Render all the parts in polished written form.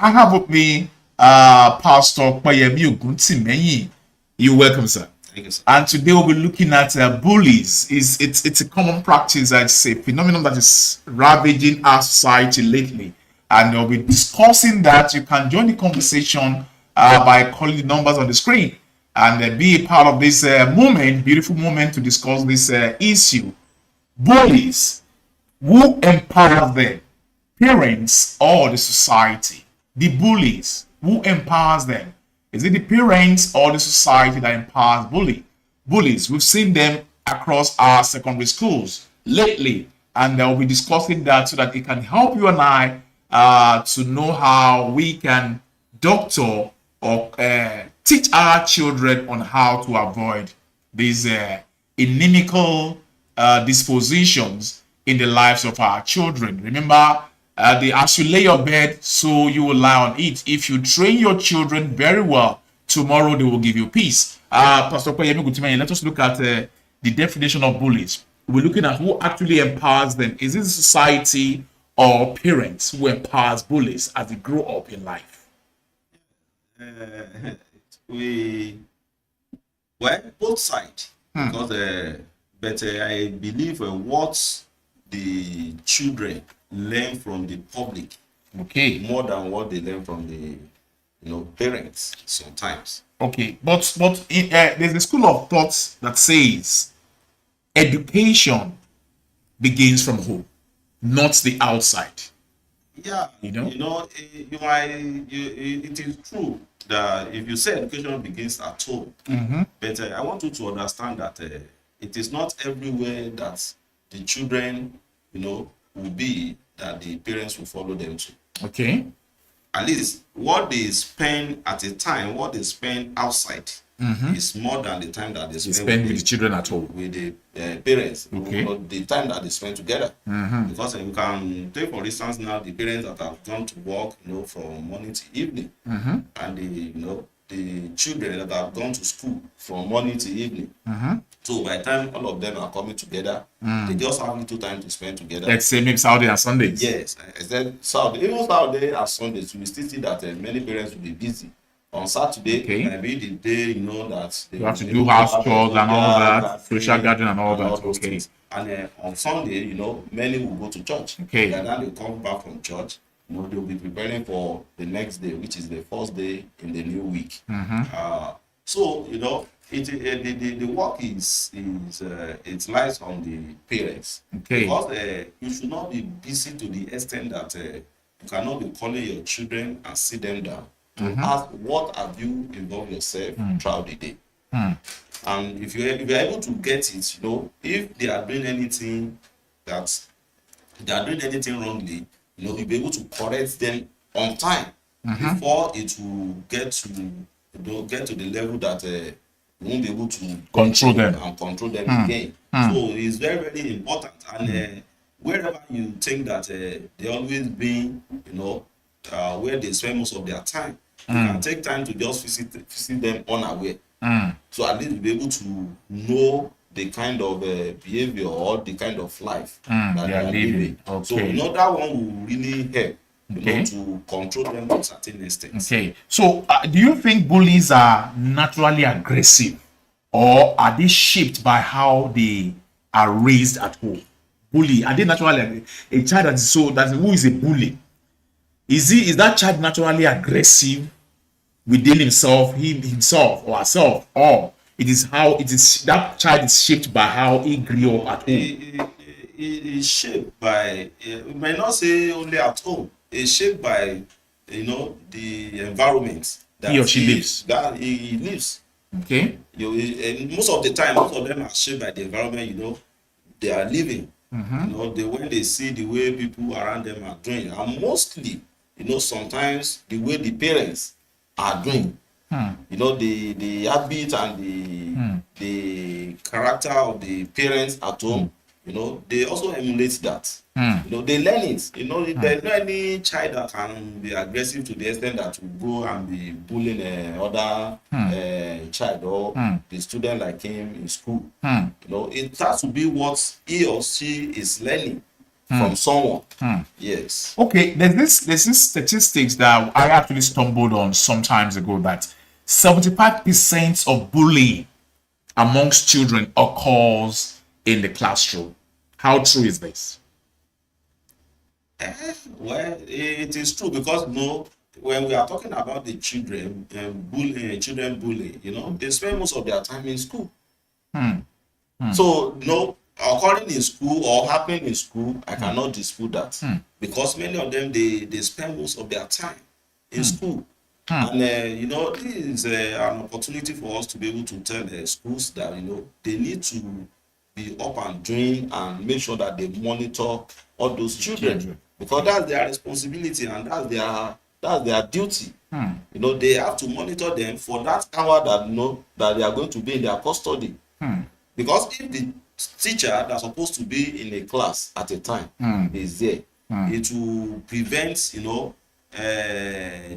I have with me Pastor Payemi Oguntimeyin. You're welcome, sir. Thank you, sir. And today we'll be looking at bullies. It's a common practice, I'd say, phenomenon that is ravaging our society lately. And we'll be discussing that. You can join the conversation by calling the numbers on the screen and be a part of this beautiful moment to discuss this issue. Bullies, who empowers them? Parents or the society? The bullies, who empowers them? Is it the parents or the society that empowers bullies? We've seen them across our secondary schools lately, and we'll be discussing that so that it can help you and I to know how we can doctor or teach our children on how to avoid these inimical dispositions in the lives of our children. Remember, as you lay your bed, so you will lie on it. If you train your children very well, tomorrow they will give you peace. Pastor Payemi Oguntimeyin, let us look at the definition of bullies. We're looking at who actually empowers them. Is it society or parents who empowers bullies as they grow up in life? Both sides. Because but I believe what the children learn from the public more than what they learn from the parents sometimes. Okay, but there's a school of thought that says education begins from home, not the outside. Yeah, it is true that if you say education begins at home, but I want you to understand that it is not everywhere that the children, will be that the parents will follow them to. Okay. At least what they spend at a time, what they spend outside is more than the time that they spend with the children at home. With the parents. Okay. The time that they spend together. Because you can take, for instance, now the parents that have gone to work, from morning to evening, and the children that have gone to school from morning to evening. So by the time all of them are coming together, they just have little time to spend together. Let's say maybe Saturday and Sundays. Yes, even Saturday and Sundays, we still see that many parents will be busy. On Saturday, maybe the day that they have to do house chores and all that, social gathering and all that. Okay. And on Sunday, many will go to church. Okay. And then they come back from church. They'll be preparing for the next day, which is the first day in the new week. So the work it lies on the parents. Okay. Because you should not be busy to the extent that you cannot be calling your children and sit them down to ask, what have you involved yourself throughout the day? And if you're able to get it, if they are doing anything wrongly, you'll be able to correct them on time before it will get to the level that you won't be able to control them again. So it's very, very important. And wherever you think that they always been, where they spend most of their time, you can take time to just visit them unaware. So at least you'll be able to know the kind of behavior or the kind of life that they are living. Okay. So that one will really help to control them to a certain extent. Okay. So do you think bullies are naturally aggressive, or are they shaped by how they are raised at home? Bully, are they naturally a child who is a bully? Is that child naturally aggressive within himself or herself, or it is that child is shaped by how he grew up at home? It is shaped by, we might not say only at home. It's shaped by, the environment that he or she lives. That he lives. Okay. Most of the time, most of them are shaped by the environment, they are living. When they see the way people around them are doing, and mostly, sometimes the way the parents are doing. The habit and the character of the parents at home, they also emulate that. They learn it. There's no any child that can be aggressive to the extent that will go and be bullying other child or the student like him in school. It has to be what he or she is learning from someone. Yes. Okay, there's this statistics that I actually stumbled on some times ago that 75% of bullying amongst children occurs in the classroom. How true is this? Well, it is true because when we are talking about the children bullying, they spend most of their time in school. So occurring in school or happening in school, I cannot dispute that because many of them they spend most of their time in school. And this is an opportunity for us to be able to tell schools that they need to be up and doing and make sure that they monitor all those children because that's their responsibility and that's their duty. They have to monitor them for that hour that they are going to be in their custody. Because if the teacher that's supposed to be in a class at a time is there, it will prevent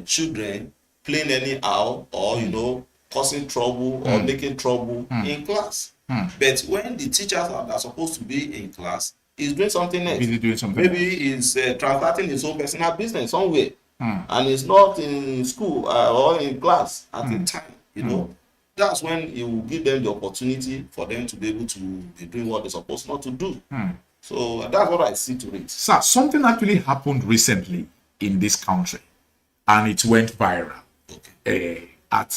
children playing anyhow or causing trouble or making trouble in class. But when the teachers that are supposed to be in class is doing something else, maybe is transacting his own personal business somewhere and is not in school or in class at the time, that's when it will give them the opportunity for them to be able to be doing what they're supposed not to do. So that's what I see to it. Sir, something actually happened recently in this country and it went viral. At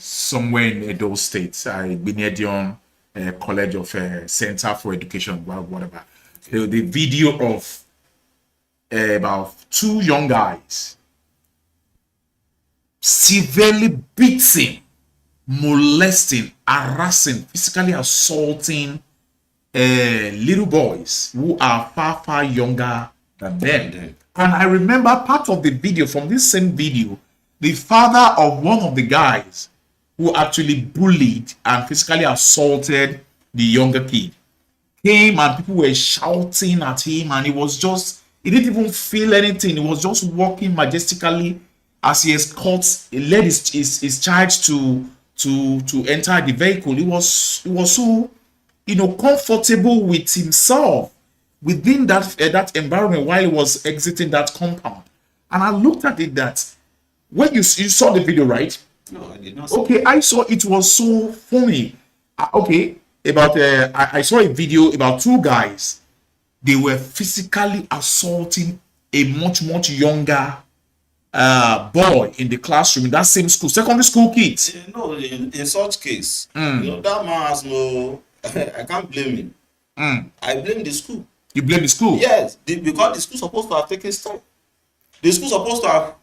somewhere in Edo State, Benedion College of Center for Education, whatever. The video of about 2 young guys severely beating, molesting, harassing, physically assaulting little boys who are far, far younger than them. And I remember part of the video, from this same video, the father of one of the guys who actually bullied and physically assaulted the younger kid came and people were shouting at him and he didn't even feel anything. He was just walking majestically as he led his child to enter the vehicle. He was so comfortable with himself within that environment while he was exiting that compound. And I looked at it that when you saw the video, right? No, I did not see Okay, I saw it was so funny. I saw a video about 2 guys. They were physically assaulting a much, much younger boy in the classroom in that same school, secondary school kids. In such case, that man has I can't blame him. I blame the school. You blame the school? Yes, because the school supposed to have taken step. The school supposed to have,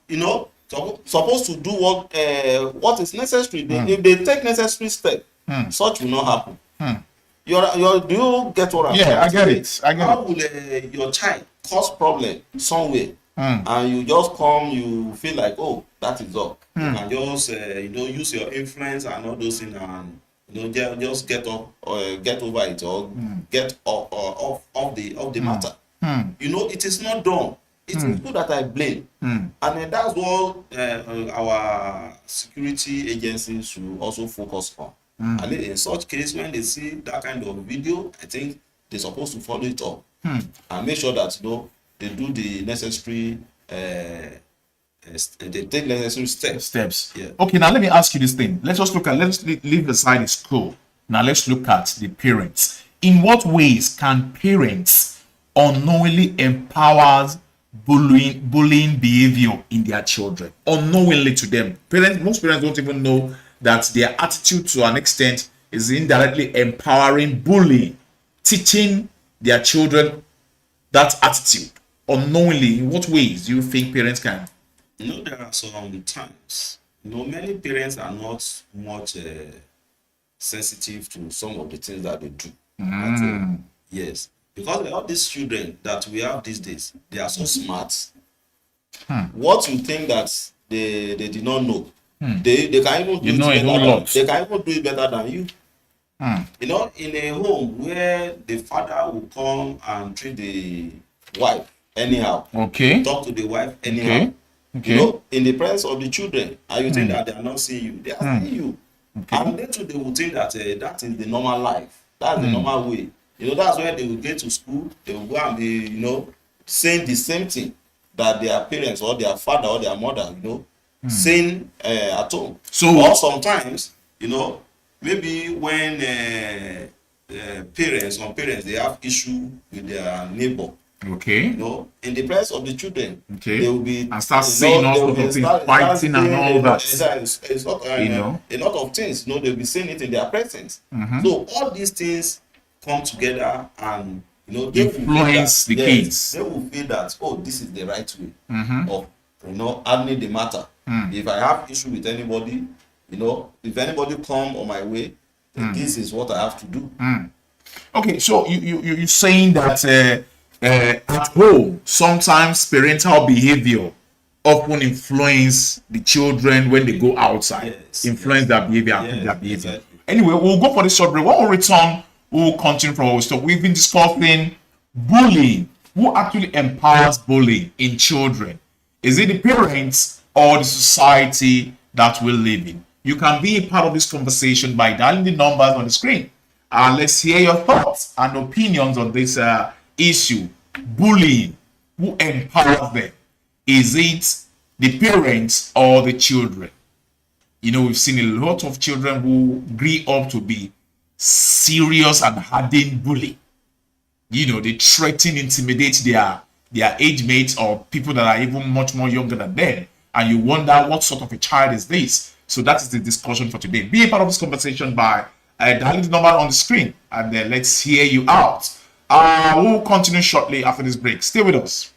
supposed to do what is necessary. If they take necessary step, such will not happen. Do you get what I'm saying? Yeah, I get it. How will your child cause problem somewhere and you just come, you feel like, oh, that is all. You can just use your influence and all those things and just get over it or get off the matter. It is not done. It is good that I blame. And that's what our security agencies should also focus on. And in such case, when they see that kind of video, I think they're supposed to follow it up and make sure that they do the necessary they take necessary steps. Yeah. Okay, now let me ask you this thing. Let's leave aside the school. Now let's look at the parents. In what ways can parents unknowingly empower bullying behavior in their children? Unknowingly to them. Most parents don't even know that their attitude to an extent is indirectly empowering bullying, teaching their children that attitude. Unknowingly, in what ways do you think parents can? There are some times, many parents are not much sensitive to some of the things that they do. Yes, because all these children that we have these days, they are so smart. What you think that they did not know, they can even do it better. They can even do it better than you. In a home where the father will come and treat the wife anyhow, talk to the wife anyhow. In the presence of the children, and you think that they are not seeing you, they are seeing you. And they will think that that is the normal life, that's the normal way. You know, that's when they will get to school, they will go and be, you know, saying the same thing that their parents or their father or their mother, you know, saying at home. So, or sometimes, you know, maybe when some parents, they have issue with their neighbor. okay, You know, in the presence of the children, okay, they will be, and start you saying know, all they will sorts be of things, start fighting and saying all that. it's not, You know, a lot of things. You know, they'll be saying it in their presence. Mhm. So all these things come together, and you know, they will feel influence that, the yes, kids. they will feel that, oh, this is the right way Mhm. of, you know, handling the matter. If I have issue with anybody, you know, if anybody come on my way, then this is what I have to do. Okay, so you're saying that at home sometimes parental behavior often influence the children when they go outside, Yes, influence yes, their behavior, affect their yes, behavior. exactly. Anyway, we'll go for the short break. When we return, we'll continue from where we stop. We've been discussing bullying. Who actually empowers bullying in children? Is it the parents or the society that we live in? You can be a part of this conversation by dialing the numbers on the screen. Let's hear your thoughts and opinions on this issue. Bullying. Who empowers them? Is it the parents or the children? You know, we've seen a lot of children who grew up to be serious and hardened bully. You know, they threaten, intimidate their age mates or people that are even much more younger than them. And you wonder what sort of a child is this? So that is the discussion for today. Be a part of this conversation by dialing the number on the screen, and then let's hear you out. We'll continue shortly after this break. Stay with us.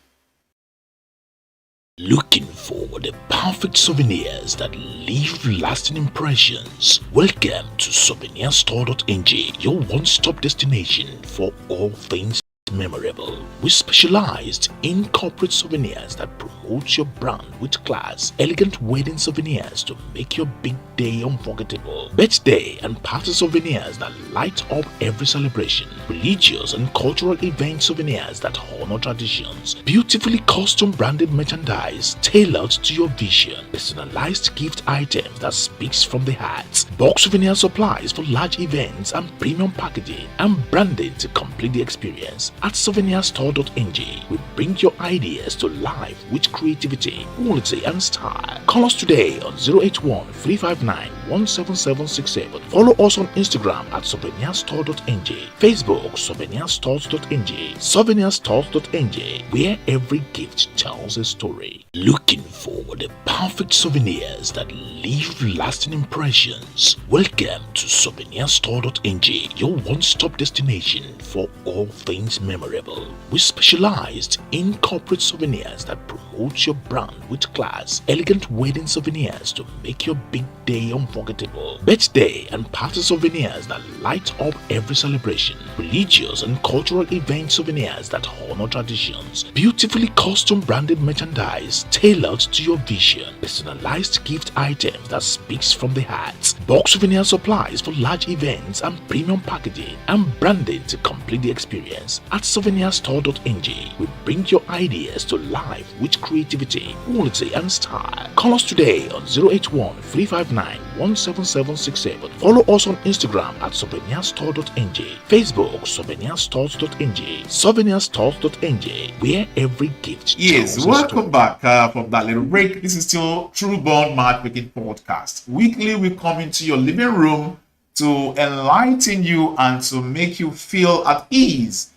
Looking for the perfect souvenirs that leave lasting impressions? Welcome to souvenirstore.ng, your one-stop destination for all things memorable. We specialized in corporate souvenirs that promote your brand with class, elegant wedding souvenirs to make your big day unforgettable, birthday and party souvenirs that light up every celebration, religious and cultural event souvenirs that honor traditions, beautifully custom branded merchandise tailored to your vision, personalized gift items that speaks from the heart, box souvenir supplies for large events and premium packaging and branding to complete the experience. At souvenirstore.ng, we bring your ideas to life with creativity, quality, and style. Call us today on 081 359 17767. Follow us on Instagram at souvenirstore.ng, Facebook souvenirstores.ng, souvenirstores.ng, where every gift tells a story. Looking for the perfect souvenirs that leave lasting impressions? Welcome to souvenirstore.ng, your one-stop destination for all things memorable. We specialized in corporate souvenirs that promote your brand with class, elegant wedding souvenirs to make your big day unforgettable, birthday and party souvenirs that light up every celebration, religious and cultural event souvenirs that honor traditions, beautifully custom branded merchandise tailored to your vision, personalized gift items that speaks from the heart, box souvenir supplies for large events and premium packaging and branding to complete the experience. At souvenirstore.ng, we bring your ideas to life with creativity, quality, and style. Call us today on 081 359 17767. Follow us on Instagram at souvenirstore.ng, Facebook souvenirstores.ng, souvenirstores.ng, where every gift Yes, tells a welcome story. back from that little break. This is still True Bond Matchmaking Podcast. Weekly, we come into your living room to enlighten you and to make you feel at ease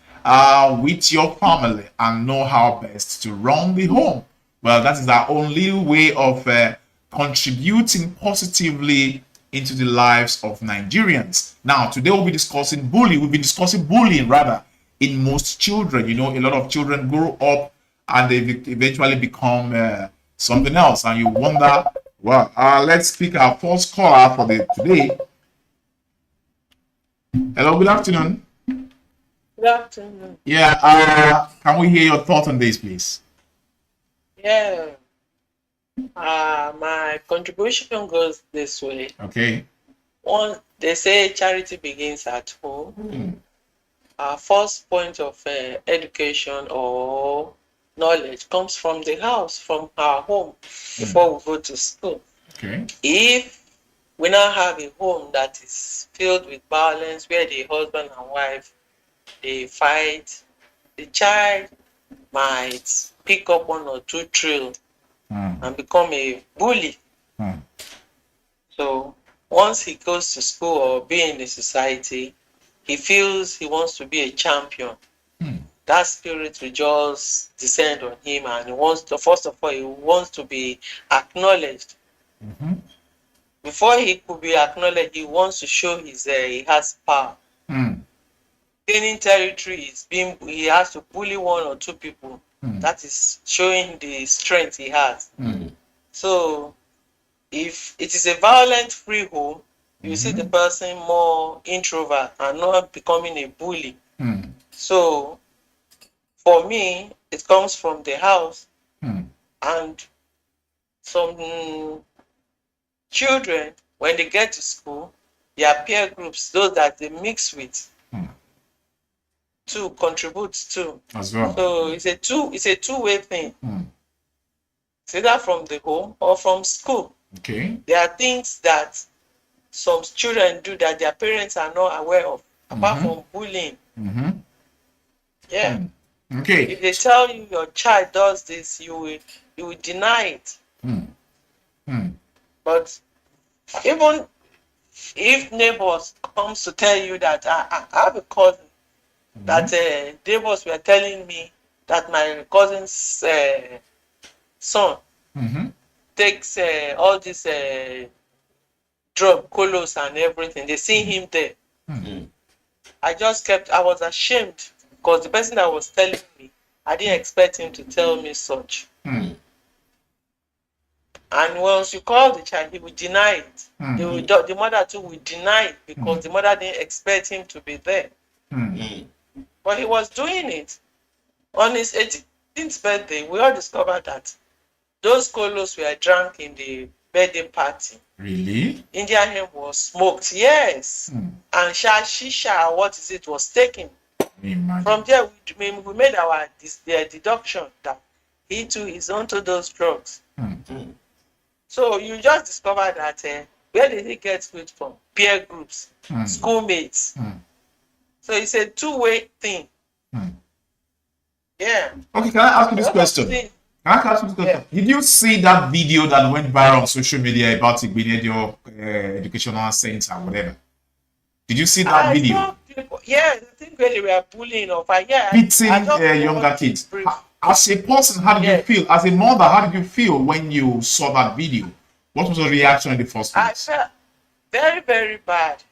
with your family and know how best to run the home. Well, that is our only way of contributing positively into the lives of Nigerians. Now, today we'll be discussing bullying. We've been discussing bullying rather in most children. You know, a lot of children grow up and they eventually become something else, and you wonder. Well, let's pick our first caller for the today. Hello, good afternoon. Good afternoon. Yeah, can we hear your thoughts on this, please? Yeah, my contribution goes this way. Okay. One, they say charity begins at home. Our first point of education or knowledge comes from the house, from our home, before we go to school. Okay. If we now have a home that is filled with violence, where the husband and wife they fight, the child might pick up one or two trail and become a bully. So once he goes to school or be in the society, he feels he wants to be a champion. That spirit will just descend on him, and he wants to, first of all, he wants to be acknowledged. Before he could be acknowledged, he wants to show his he has power. Gaining territory is being, he has to bully one or two people. That is showing the strength he has. So if it is a violent free home, you see the person more introvert and not becoming a bully. So for me, it comes from the house, and some children, when they get to school, their peer groups, those that they mix with, to contribute to as well. So it's a two-way thing. It's either from the home or from school. Okay. There are things that some children do that their parents are not aware of, apart from bullying. Yeah. Okay. If they tell you your child does this, you will deny it. But even if neighbors comes to tell you that I have a cousin that neighbors were telling me that my cousin's son takes all this drug, colos and everything. They see him there. I was ashamed because the person that was telling me, I didn't expect him to tell me such. And once you call the child, he will deny it. The mother too will deny it because the mother didn't expect him to be there. But he was doing it. On his 18th birthday, we all discovered that those colos were drank in the birthday party. Really? Indian hemp was smoked, yes. And shisha, what is it, was taken. From there, we made our deduction that he too is onto those drugs. So you just discover that where did he get it from? Peer groups, schoolmates. So it's a two-way thing. Yeah. Okay, can I ask you this question? Did you see that video that went viral on social media about Igbenedion Educational Center or whatever? Did you see that video? I think they were bullying or beating younger kids. As a person, how did you feel? As a mother, how did you feel when you saw that video? What was the reaction in the first place? I felt very, very bad.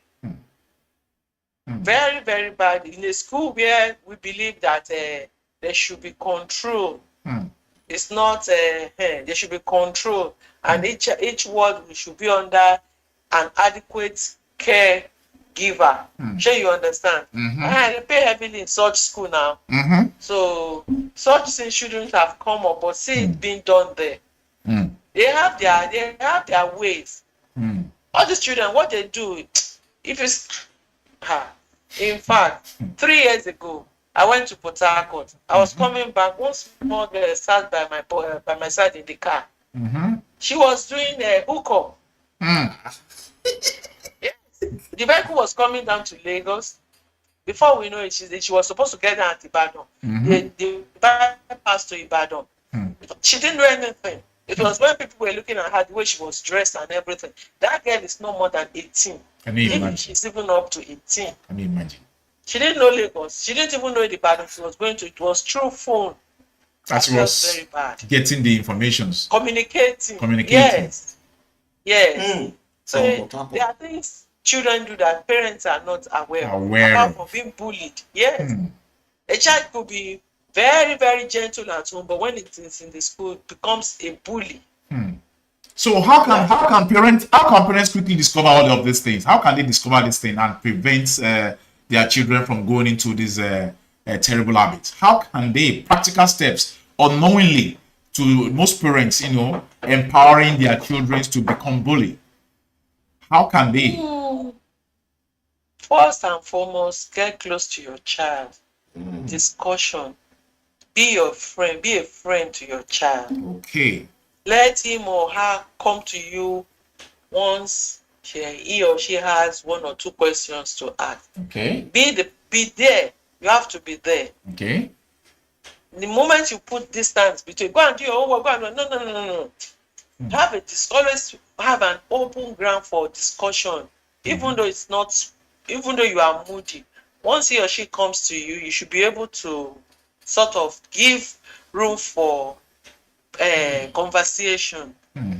Very, very bad. In a school where we believe that there should be control. It's not, there should be control. And each ward should be under an adequate care giver. Sure, you understand? They pay heavily in such school now. So such things shouldn't have come up, but see it being done there. They have their ways. All these children, what they do, if it's in fact, 3 years ago, I went to Port Harcourt. I was coming back. One small girl sat by my side in the car. She was doing a hookup. Yes. The vehicle was coming down to Lagos. Before we know it, she was supposed to get down at Ibadan. The bypass to Ibadan. She didn't do anything. It was when people were looking at her, the way she was dressed and everything. That girl is no more than 18. Can you imagine? She's even up to 18. Can you imagine? She didn't know Lagos. She didn't even know the Ibadan she was going to. It was through phone. That was very bad. Getting the informations. Communicating. Yes. So there are things children do that parents are not aware of. Apart from being bullied. Yes. A child could be very, very gentle at home, but when it is in the school, it becomes a bully. So how can parents quickly discover all of these things? How can they discover this thing and prevent their children from going into these terrible habits? How can they, practical steps, unknowingly to most parents, empowering their children to become bully? How can they? First and foremost, get close to your child. Discussion. Be your friend. Be a friend to your child. Okay. Let him or her come to you once he or she has one or two questions to ask. Okay. Be there. You have to be there. Okay. The moment you put distance between, go and do your homework, go and do, no. Have always have an open ground for discussion, even though it's not, even though you are moody. Once he or she comes to you, you should be able to sort of give room for conversation.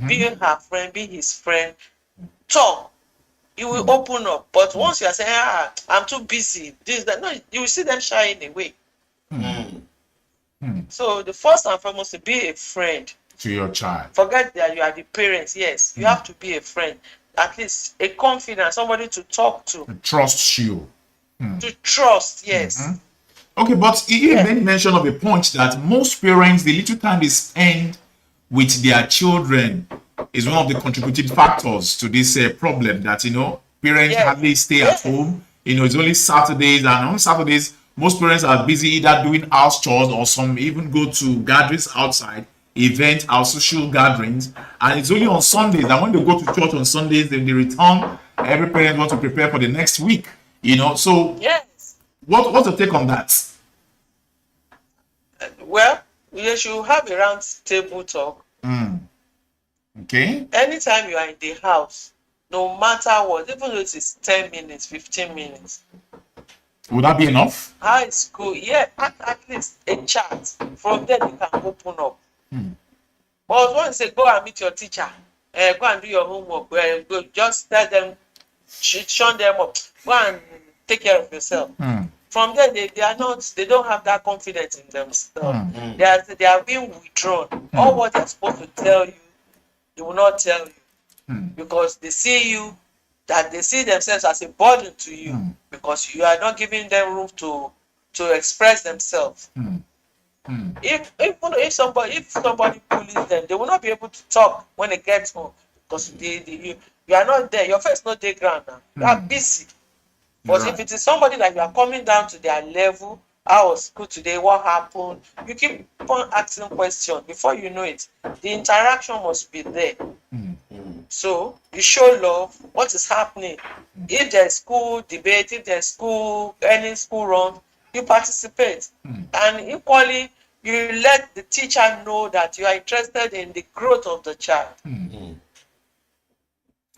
Be her friend, be his friend. Talk. You will open up. But once you are saying, I'm too busy, this, that, no, you will see them shying away. So the first and foremost, be a friend to your child. Forget that you are the parents. Yes, you have to be a friend, at least a confidant, somebody to talk to, Trust you. to trust. Yes. Okay, but you made mention of a point that most parents, the little time they spend with their children is one of the contributing factors to this problem that, parents hardly stay at home. It's only Saturdays, and on Saturdays, most parents are busy either doing house chores or some even go to gatherings outside, events, our social gatherings, and it's only on Sundays. And when they go to church on Sundays, then they return. Every parent wants to prepare for the next week, So Yes. what's your take on that? Well, you should have a round table talk. Okay. Anytime you are in the house, no matter what, even though it is 10 minutes, 15 minutes. Would that be enough? How is school? Yeah, at least a chat. From there, they can open up. But once they go and meet your teacher, go and do your homework, go, just tell them, shun them up, go and take care of yourself. From there, they don't have that confidence in themselves. They are being withdrawn. All what they're supposed to tell you, they will not tell you. Because they see themselves as a burden to you, because you are not giving them room to express themselves. If somebody bullies them, they will not be able to talk when they get home, because you are not there. Your face not there ground now. You are busy. But if it is somebody that you are coming down to their level, how was school today? What happened? You keep on asking questions. Before you know it, the interaction must be there. So you show love. What is happening? If there's school debate, if there's any school run, you participate. And equally, you let the teacher know that you are interested in the growth of the child.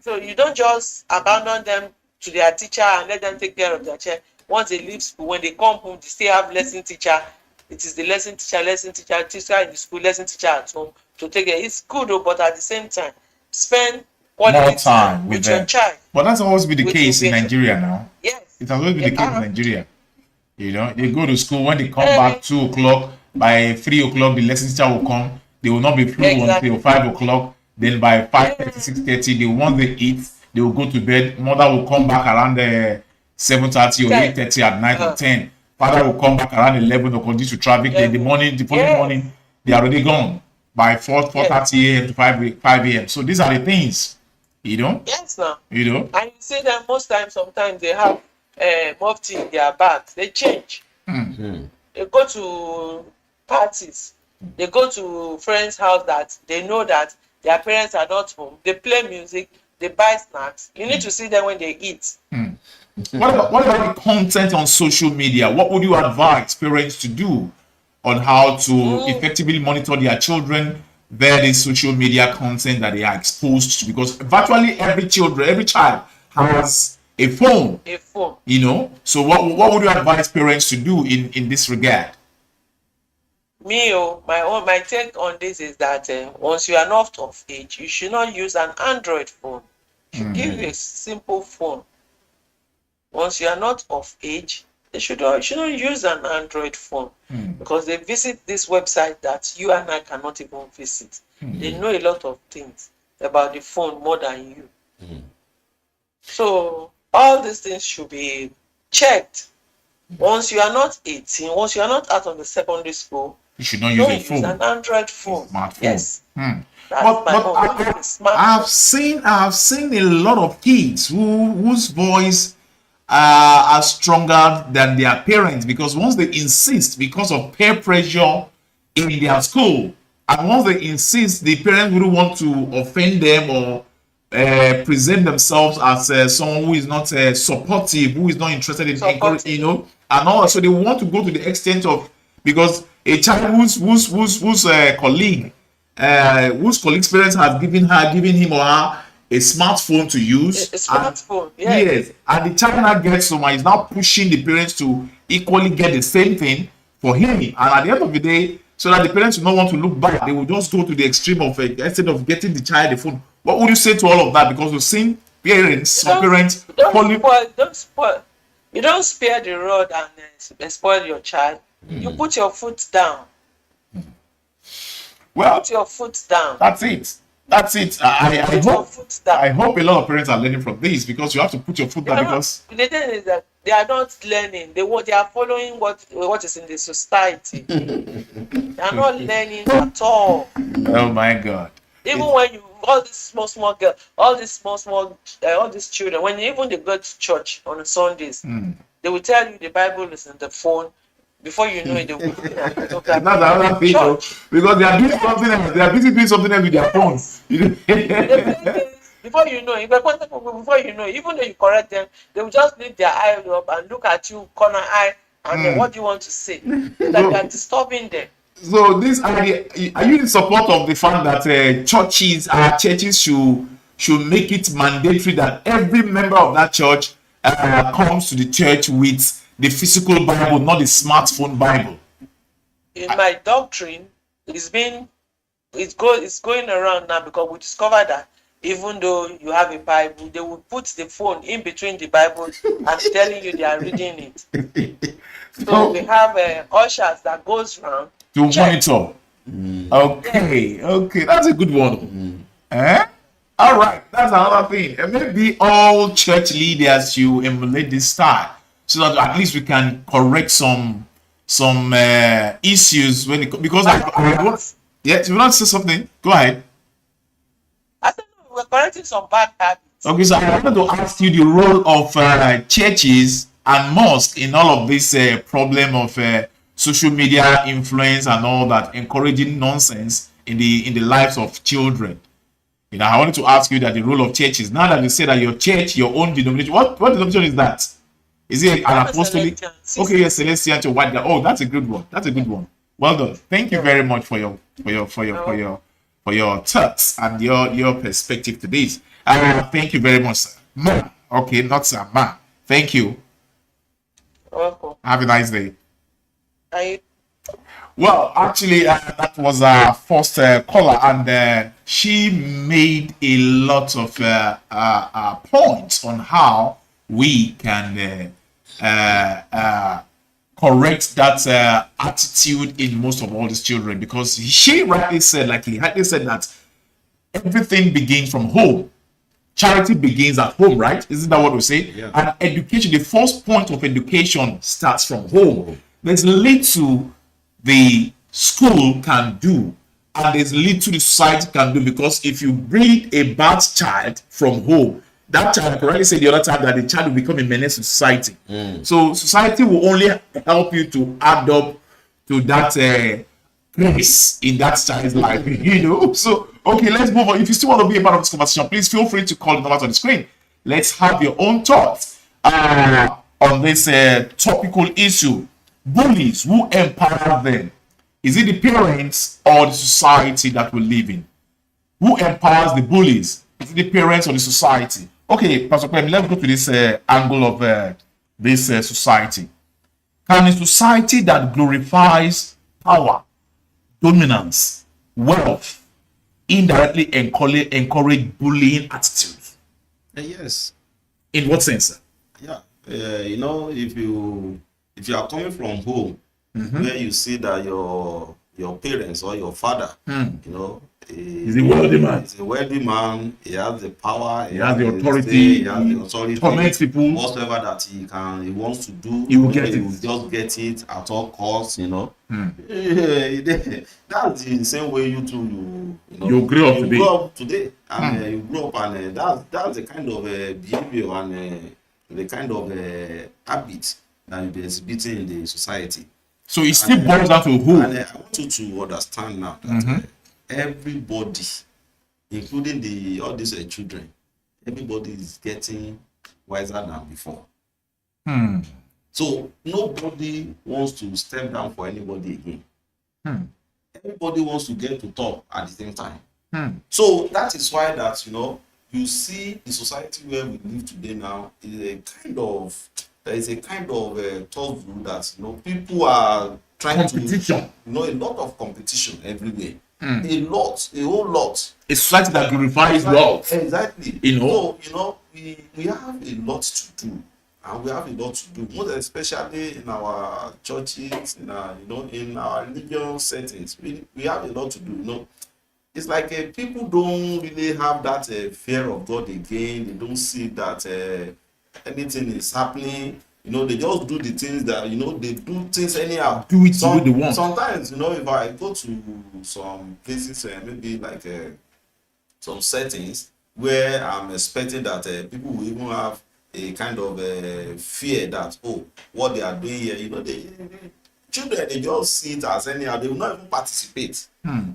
So you don't just abandon them to their teacher and let them take care of their child. Once they leave school, when they come home, they still have lesson teacher. It is the lesson teacher in the school, lesson teacher at home to take care. It's good though, but at the same time, spend quality time with your child. But that's always been the case in Nigeria now. Yes. It has always been the case in Nigeria. They go to school, when they come back 2 o'clock, by 3 o'clock, the lesson teacher will come. They will not be through until 5 o'clock. Then by 5:30, 6:30, once they eat, they will go to bed. Mother will come back around 7:30 or 8:30 at night or 10. Father will come back around 11 or continue to traffic. Then the following morning, they are already gone by 4:30 a.m. to 5 a.m. So these are the things, Yes, now. And you see them sometimes they have mufti in their bags. They change. They go to parties. They go to friends' house that they know that their parents are not home. They play music. They buy snacks. You need to see them when they eat. What about the content on social media? What would you advise parents to do on how to effectively monitor their children via the social media content that they are exposed to? Because virtually every child has a phone. So what would you advise parents to do in this regard? My take on this is that once you are not of age, you should not use an Android phone. You should give you a simple phone. Once you are not of age, you should not use an Android phone, because they visit this website that you and I cannot even visit. They know a lot of things about the phone more than you. So all these things should be checked. Once you are not 18, once you are not out of the secondary school, you should not use a phone. Use an Android phone. Smartphone. Yes. I've seen a lot of kids whose voice are stronger than their parents, because once they insist, because of peer pressure in their school, and once they insist, the parents wouldn't want to offend them or present themselves as someone who is not supportive, who is not interested in encouraging, and all. So they want to go to the extent of, because a child whose colleague, whose colleague's parents have given him or her a smartphone to use. A smartphone, yes. Yes, and the child now gets some, and is now pushing the parents to equally get the same thing for him. And at the end of the day, so that the parents will not want to look back, they will just go to the extreme of instead of getting the child the phone. What would you say to all of that? Because we've seen parents, some parents, you don't spare the rod and spoil your child. You put your foot down. Well, put your foot down. That's it. That's it. I hope a lot of parents are learning from this, because you have to put your foot down. Because the thing is that they are not learning. They are following what is in the society. They are not learning at all. Oh my God! Even when you all these small girls, all these children, when even they go to church on Sundays, they will tell you the Bible is in the phone. Before you know it, they will that's another thing, because they are doing something else. They are busy doing something else with their phones. Before you know, even though you correct them, they will just leave their eye up and look at you corner eye, and then what do you want to say? Like you are disturbing them. So this idea, are you in support of the fact that churches should make it mandatory that every member of that church comes to the church with the physical Bible, not the smartphone Bible? In my doctrine, it's going around now, because we discovered that even though you have a Bible, they will put the phone in between the Bible and telling you they are reading it. So we have ushers that goes around to monitor. Okay, that's a good one. All right, that's another thing. And maybe all church leaders should emulate this style, so that at least we can correct some issues when it, because I want. Yeah, you want to say something? Go ahead. I said we're correcting some bad habits. Okay, so I wanted to ask you the role of churches and mosques in all of this problem of social media influence and all that, encouraging nonsense in the lives of children. You know, I wanted to ask you that the role of churches. Now that you say that your church, your own denomination, what denomination is that? Is it an apostolic? Okay, yes, Celestial to what? Oh, that's a good one. That's a good one. Well done. Thank you very much for your thoughts and your perspective to this. Thank you very much, sir. Ma. Okay, not sir, ma. Thank you. Welcome. Have a nice day. I Well, actually, that was our first caller, and she made a lot of points on how we can correct that attitude in most of all these children, because she rightly said, like he rightly said, that everything begins from home. Charity begins at home, right? Isn't that what we say? Yeah. And education, the first point of education starts from home. There's little the school can do, and there's little the society can do, because if you breed a bad child from home, that child, I correctly said the other time, that the child will become a menace to society. So society will only help you to add up to that grace in that child's life, you know. So, okay, let's move on. If you still want to be a part of this conversation, please feel free to call the numbers on the screen. Let's have your own thoughts on this topical issue. Bullies, who empower them? Is it the parents or the society that we live in? Who empowers the bullies? Is it the parents or the society? Okay, Pastor Clem, let's go to this angle of this society. Can a society that glorifies power, dominance, wealth, indirectly encourage bullying attitudes? Yes. In what sense? Yeah. You know, if you are coming from home where you see that your parents or your father, you know, he's a wealthy man. He's a wealthy man. He has the power. He has the authority. He has the authority. Torments people. Whatever that he wants to do, he will get he it. will just get it at all costs. You know. That's the same way you too. You grew up today. And you grew up, and that's the kind of behavior and the kind of habit that you'll be exhibiting in the society. So it still boils down to who? And I want you to understand now that everybody, including all these children, everybody is getting wiser than before. So nobody wants to step down for anybody again. Everybody wants to get to top at the same time. So that is why that, you know, you see the society where we live today now is a kind of, there is a kind of tough view that, you know, people are trying Competition. to, you know, a lot of competition everywhere. A whole lot. A society that glorifies wealth. Exactly. You know? So, you know, we have a lot to do. And we have a lot to do, most especially in our churches, in our, you know, in our religious settings. We have a lot to do, you know. It's like people don't really have that fear of God again. They don't see that anything is happening. You know, they just do the things that, you know, they do things anyhow. Do it the way they want. Sometimes, you know, if I go to some places, maybe like some settings where I'm expecting that people will even have a kind of fear that, oh, what they are doing here, you know, the children, they just see it as anyhow. They will not even participate.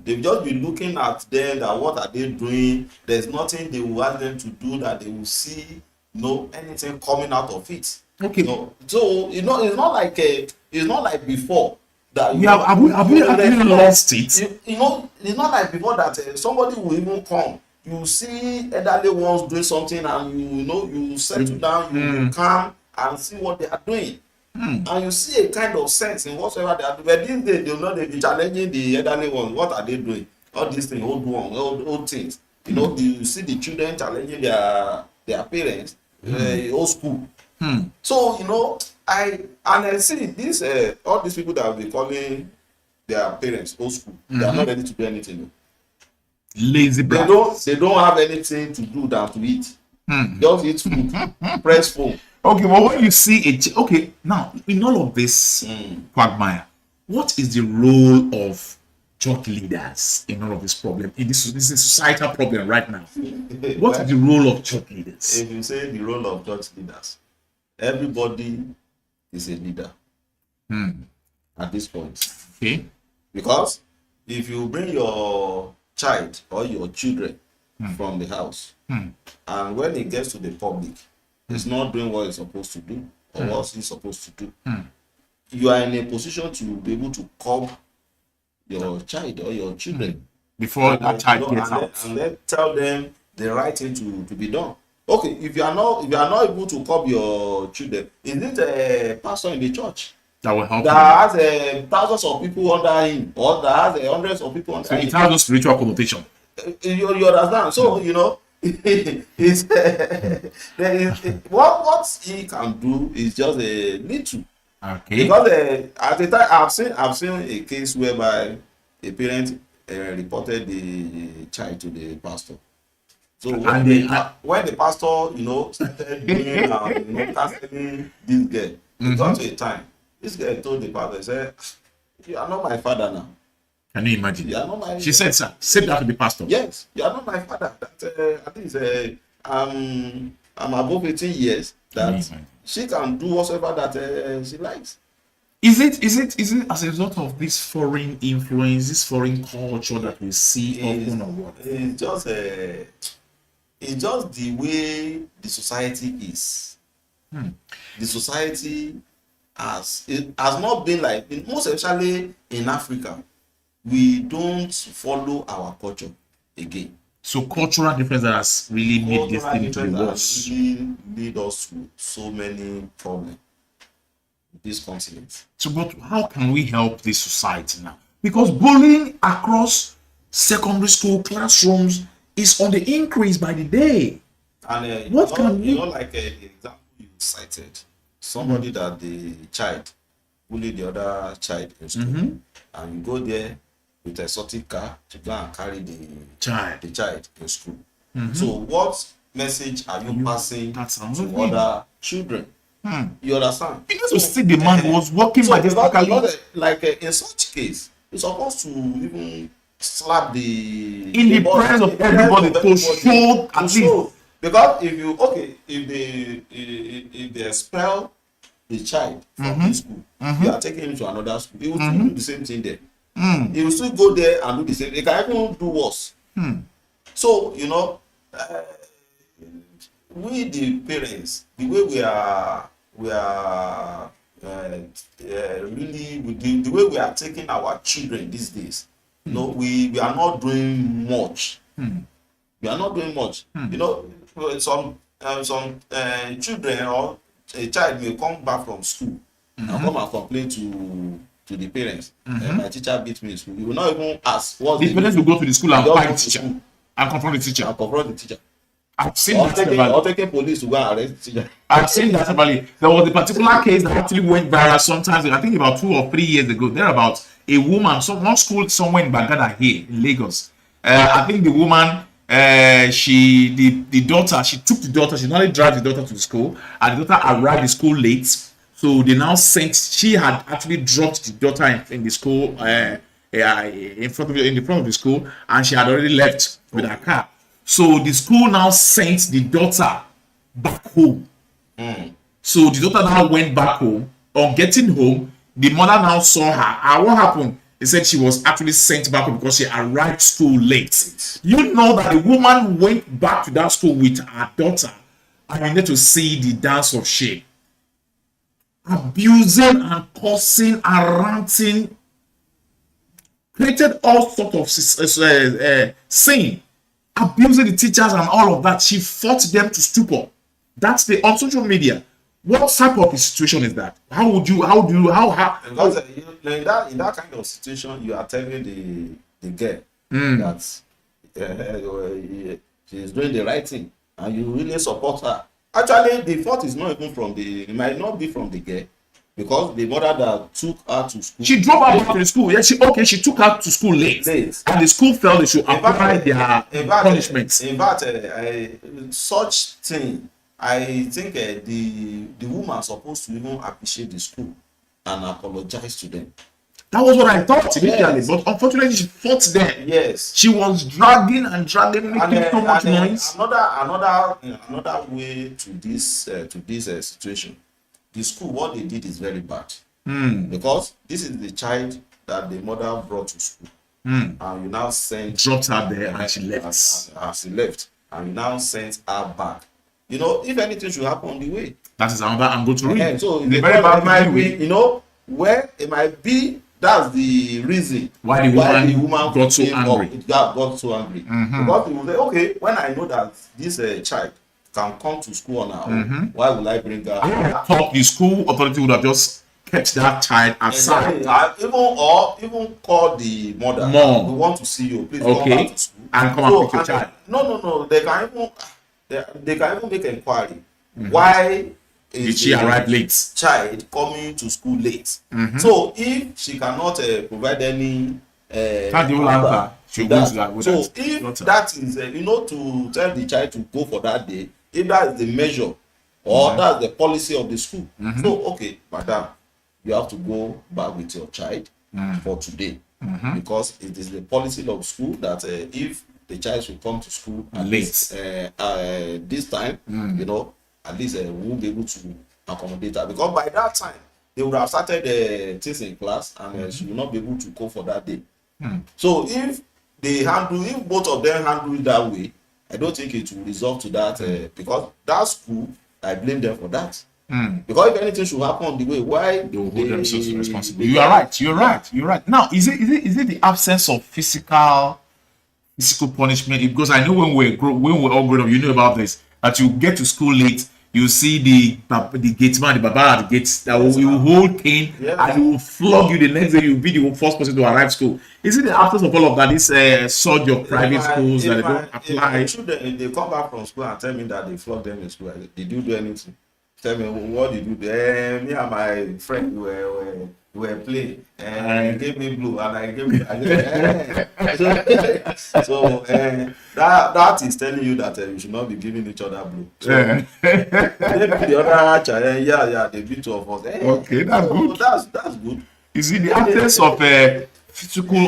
They will just be looking at them, that what are they doing. There's nothing they will ask them to do that they will see, you know, anything coming out of it. Okay. You know? So, you know, it's not like before that We have we lost it? you know, it's not like before that somebody will even come. You see elderly ones doing something, and you know, you settle down, you calm and see what they are doing. And you see a kind of sense in whatsoever they are doing. But these days, they will not be challenging the elderly ones. What are they doing? All these things, old things. You know, you see the children challenging their parents, old school. So, you know, I see this all these people that will be calling their parents old school. They are not ready to do anything. Lazy They don't have anything to do than to eat. Just eat food, press phone. Okay, well, when you see okay, now in all of this quagmire, what is the role of church leaders in all of this problem? This is a societal problem right now. What is the role of church leaders? If you say the role of church leaders, everybody is a leader at this point. Okay. Because if you bring your child or your children from the house, and when it gets to the public, it's not doing what it's supposed to do or what he's supposed to do, you are in a position to be able to curb your child or your children Before that child gets out. and then tell them the right thing to be done. Okay, if you are not able to curb your children, is it a pastor in the church That will help. that has thousands of people under him, or that has hundreds of people under So him? it has a spiritual connotation. You understand? So, you know, it's what he can do is just a little. Okay. Because at the time I've seen a case whereby a parent reported the child to the pastor. So when the pastor, you know, started doing you know, counseling this girl, it got to a time. This girl told the pastor, he said, "You are not my father now." Can you imagine? You are not my. She said, "Sir, say that to the pastor." Yes, you are not my father. That at least I'm above 18 years. That she can do whatever that she likes. Is it as a result of this foreign influence, this foreign culture that we see often or what? It's just the way the society is. The society has not been like, most especially in Africa, we don't follow our culture again. So cultural difference that has really made this thing to be worse. Really lead us to so many problems in this continent. So, but how can we help this society now? Because bullying across secondary school classrooms is on the increase by the day. And what can we? You know, like the example you cited, somebody that the child bullied the other child in school, and you go there with a exotic car to go and carry the child in school. So what message are you passing to other children? You understand? You need to see the man was working majestically. Like in such case, you're supposed to even slap the in the presence of everybody to show at least. Because if they expel the child from the school, they are taking him to another school. He will still do the same thing there. He will still go there and do the same. They can even do worse. So, you know, we the parents, the way we are really with the way we are taking our children these days, you know, we are not doing much. We are not doing much. You know, some children or a child may come back from school and come and complain to the parents. My teacher beat me in school. You will not even ask what The parents will go to the school and fight the teacher and confront the teacher. and confront the teacher. I've seen Or that. taking police to go and arrest the teacher. I've seen that separately. There was a particular case that actually went viral sometimes, I think about 2 or 3 years ago. There about a woman, one school somewhere in Bagada here in Lagos. I think the woman, the daughter, she took the daughter, she not only drive the daughter to the school, and the daughter arrived at school late. So they now sent, she had actually dropped the daughter in the school, in front of the school, and she had already left with her car. So the school now sent the daughter back home. So the daughter now went back home. On getting home, the mother now saw her. And what happened? They said she was actually sent back home because she arrived school late. You know that the woman went back to that school with her daughter, and you need to see the dance of shame. Abusing and cursing and ranting, created all sorts of sin, abusing the teachers and all of that. She fought them to stupor. That's the on social media. What type of situation is that? Because in that kind of situation, you are telling the girl that she is doing the right thing, and you really support her. Actually, the fault is not even from it might not be from the girl, because the mother that took her to school. She drove her back to the school. Yeah, she took her to school late. And the school felt they should apply their punishments. In fact, such thing, I think the woman supposed to even appreciate the school and apologize to them. That was what I thought initially, Yes. but unfortunately she fought them. Yes. She was dragging, making so much noise. Another way to this situation, the school, what they did is very bad, because this is the child that the mother brought to school, and you now send Dropped her there and she left. as she left, and you now sent her back. You know, if anything should happen on the way, That is another angle to read. so It's a very bad might be, way. you know, where it might be. That's the reason Why the woman got so angry. Got so angry. Because he will say, okay, when I know that this child can come to school on her own, why will I bring her? I thought the school authority would have just kept that child aside. Even call the mother. Mom. We want to see you. Please come Okay. back to school. And come and pick your child. No. They can even make inquiry. Why Did she arrive late? child coming to school late? So if she cannot provide any Can't even answer. She goes that with so that if daughter. that is to tell the child to go for that day, if that is the measure or that's the policy of the school, so okay, madam, you have to go back with your child for today, because it is the policy of school that if the child should come to school at Late. least this time, you know, at least we will be able to accommodate her, because by that time they would have started things in class, and she will not be able to go for that day. So if both of them handle it that way, I don't think it will resolve to that, because that school, I blame them for that. Because if anything should happen on the way, why They will hold themselves responsible. You are right. You're right. Now, is it the absence of physical punishment? Because I know when we're all grown up, you know about this. That you get to school late, you see the gateman, the baba at the gates that will hold cane and he will flog you. The next day, you'll be the first person to arrive school. Is it the absence of all of that? This surge of private schools that they don't apply? If children, they come back from school and tell me that they flogged them in school, did you do anything? Tell me, what did you do? Me and my friend were playing, and he gave me blue, and I gave me. So that is telling you that you should not be giving each other blue. So, maybe the other child, they beat two of us. Okay, that's good. That's good. You see, the absence of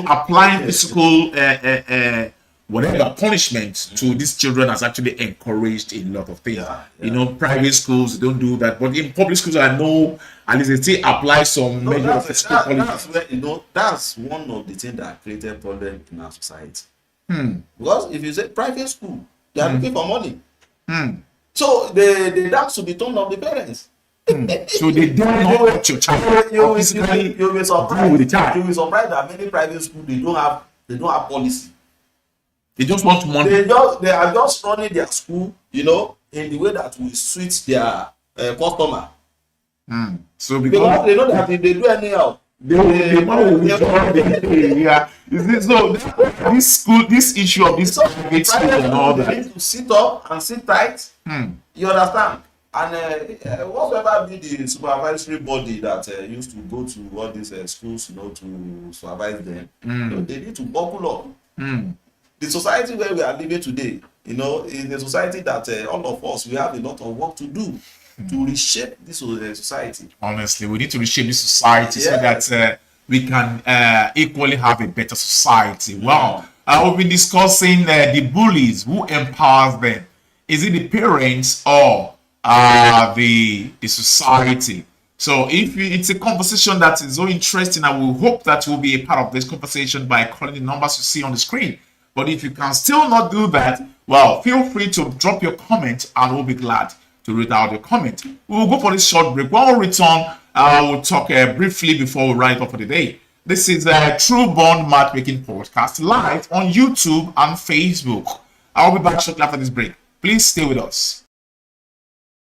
applying physical whatever punishment to these children has actually encouraged a lot of things. You know, private schools don't do that, but in public schools, I know at least they still apply some measure of physical punishment. That's one of the things that created problem in our society. Because if you say private school, they are looking for money. So they dance to the tone of the parents. So they dare not touch your child. You'll be Deal with the surprised. child. You'll be surprised that many private schools they don't have policy. They just want money. They are just running their school, in the way that will suit their customer. So Because they know that if they do anyhow, yeah. So this issue of this private school and all they that. need to sit up and sit tight. You understand? And whatever be the supervisory body that used to go to all these schools, to supervise them, they need to buckle up. The society where we are living today, is a society that all of us, we have a lot of work to do to reshape this society. Honestly, we need to reshape this society so that we can equally have a better society. Well, we've been discussing the bullies. Who empowers them? Is it the parents or the society? So it's a conversation that is so interesting, I will hope that you'll be a part of this conversation by calling the numbers you see on the screen. But if you can still not do that, well, feel free to drop your comment and we'll be glad to read out your comment. We will go for this short break. When we return, we'll talk briefly before we write up for the day. This is a True Bond Matchmaking Podcast live on YouTube and Facebook. I'll be back shortly after this break. Please stay with us.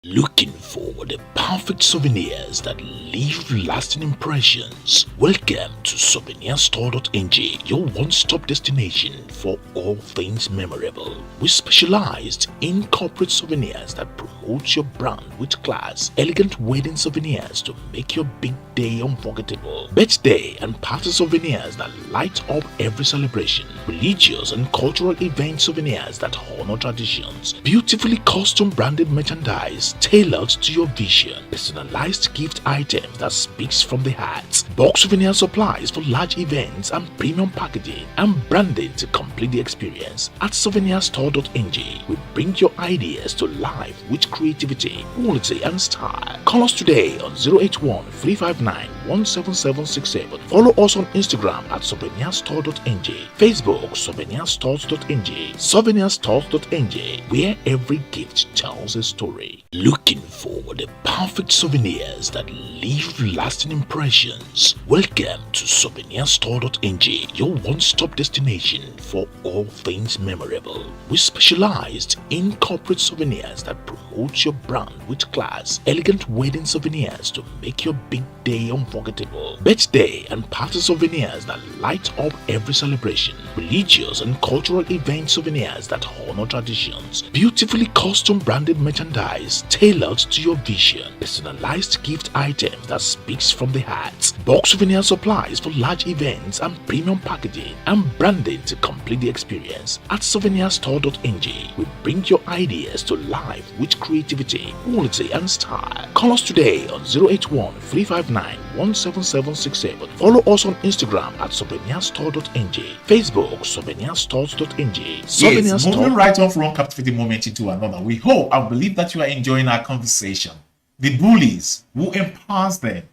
Looking for the perfect souvenirs that leave lasting impressions? Welcome to souvenirstore.ng, your one-stop destination for all things memorable. We specialized in corporate souvenirs that promote your brand with class, elegant wedding souvenirs to make your big day unforgettable, birthday and party souvenirs that light up every celebration, religious and cultural event souvenirs that honor traditions, beautifully custom branded merchandise tailored to your vision, personalized gift items that speaks from the heart, box souvenir supplies for large events and premium packaging and branding to complete the experience. At souvenirstore.ng, we bring your ideas to life with creativity, quality and style. Call us today on 081 359 17767. Follow us on Instagram at souvenirstore.ng, Facebook souvenirstores.ng, souvenirstores.ng, where every gift tells a story. Looking for the perfect souvenirs that leave lasting impressions? Welcome to souvenirstore.ng, your one-stop destination for all things memorable. We specialized in corporate souvenirs that promote your brand with class, elegant wedding souvenirs to make your big day unforgettable, birthday and party souvenirs that light up every celebration, religious and cultural event souvenirs that honor traditions, beautifully custom branded merchandise tailored to your vision, personalized gift items that speaks from the heart, box souvenir supplies for large events and premium packaging and branding to complete the experience. At souvenirstore.ng, we bring your ideas to life with creativity, quality and style. Call us today on 081 359 17767. Follow us on Instagram at souvenirstore.ng, Facebook souvenirstores.ng. Yes, moving right on from one captivity moment into another. We hope and believe that you are enjoying our conversation. The bullies, who empowers them?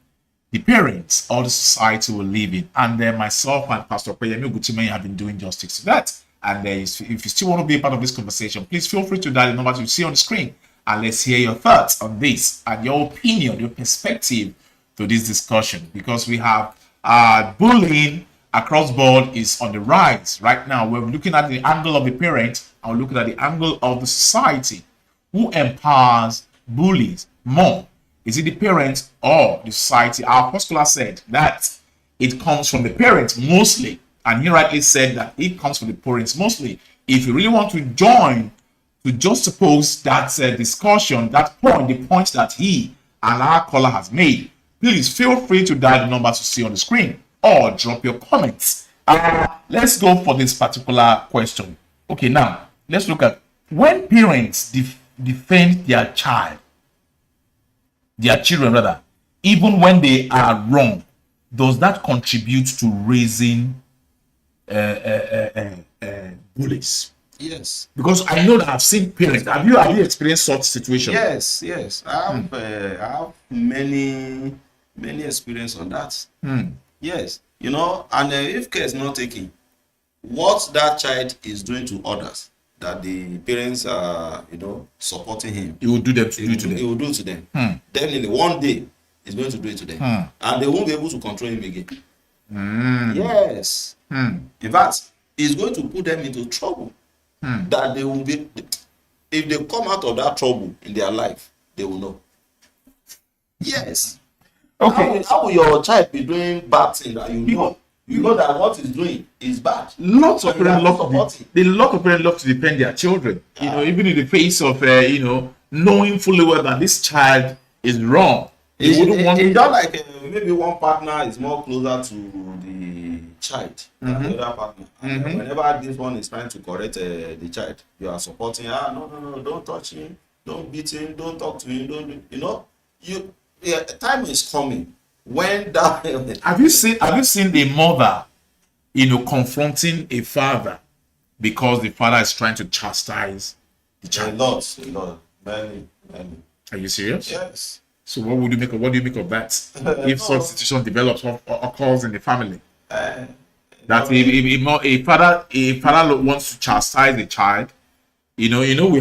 The parents or the society we live in. And myself and Pastor Kweyemi Ogutimeni have been doing justice to that. And if you still want to be a part of this conversation, please feel free to dial the number you see on the screen. And let's hear your thoughts on this and your opinion, your perspective to this discussion. Because we have bullying across board is on the rise right now. We're looking at the angle of the parent and we're looking at the angle of the society. Who empowers bullies more? Is it the parents or the society? Our apostle said that it comes from the parents mostly. And he rightly said that it comes from the parents mostly. If you really want to join to just suppose that discussion, that point, the point that he and our caller has made, please feel free to dial the numbers you see on the screen or drop your comments. Let's go for this particular question. Okay, now let's look at when parents defend their children rather, even when they are wrong, does that contribute to raising bullies? Yes. Because I know that I've seen parents. Have you experienced such situations? Yes. I have many experience on that. Yes, and if care is not taken, what that child is doing to others, that the parents are, supporting him, He will do them he will do to them. definitely one day he's going to do it to them, and they won't be able to control him again. Yes. In fact, he's going to put them into trouble. That they will be, if they come out of that trouble in their life, they will know. Yes. Okay. How will your child be doing bad things that you know that what he's doing is bad? Lots of And you are parents not love supporting. a lot of parents love to depend their children. You know, even in the face of knowing fully well that this child is wrong. They wouldn't want. It's not like maybe one partner is more closer to the child than the other partner. And whenever this one is trying to correct the child, you are supporting. No, don't touch him, don't beat him, don't talk to him, don't. Time is coming when that. Have you seen the mother, confronting a father because the father is trying to chastise the A child? lot, many. Are you serious? Yes. So what do you make of that? If such situation develops or occurs in the family, that if a father wants to chastise the child, we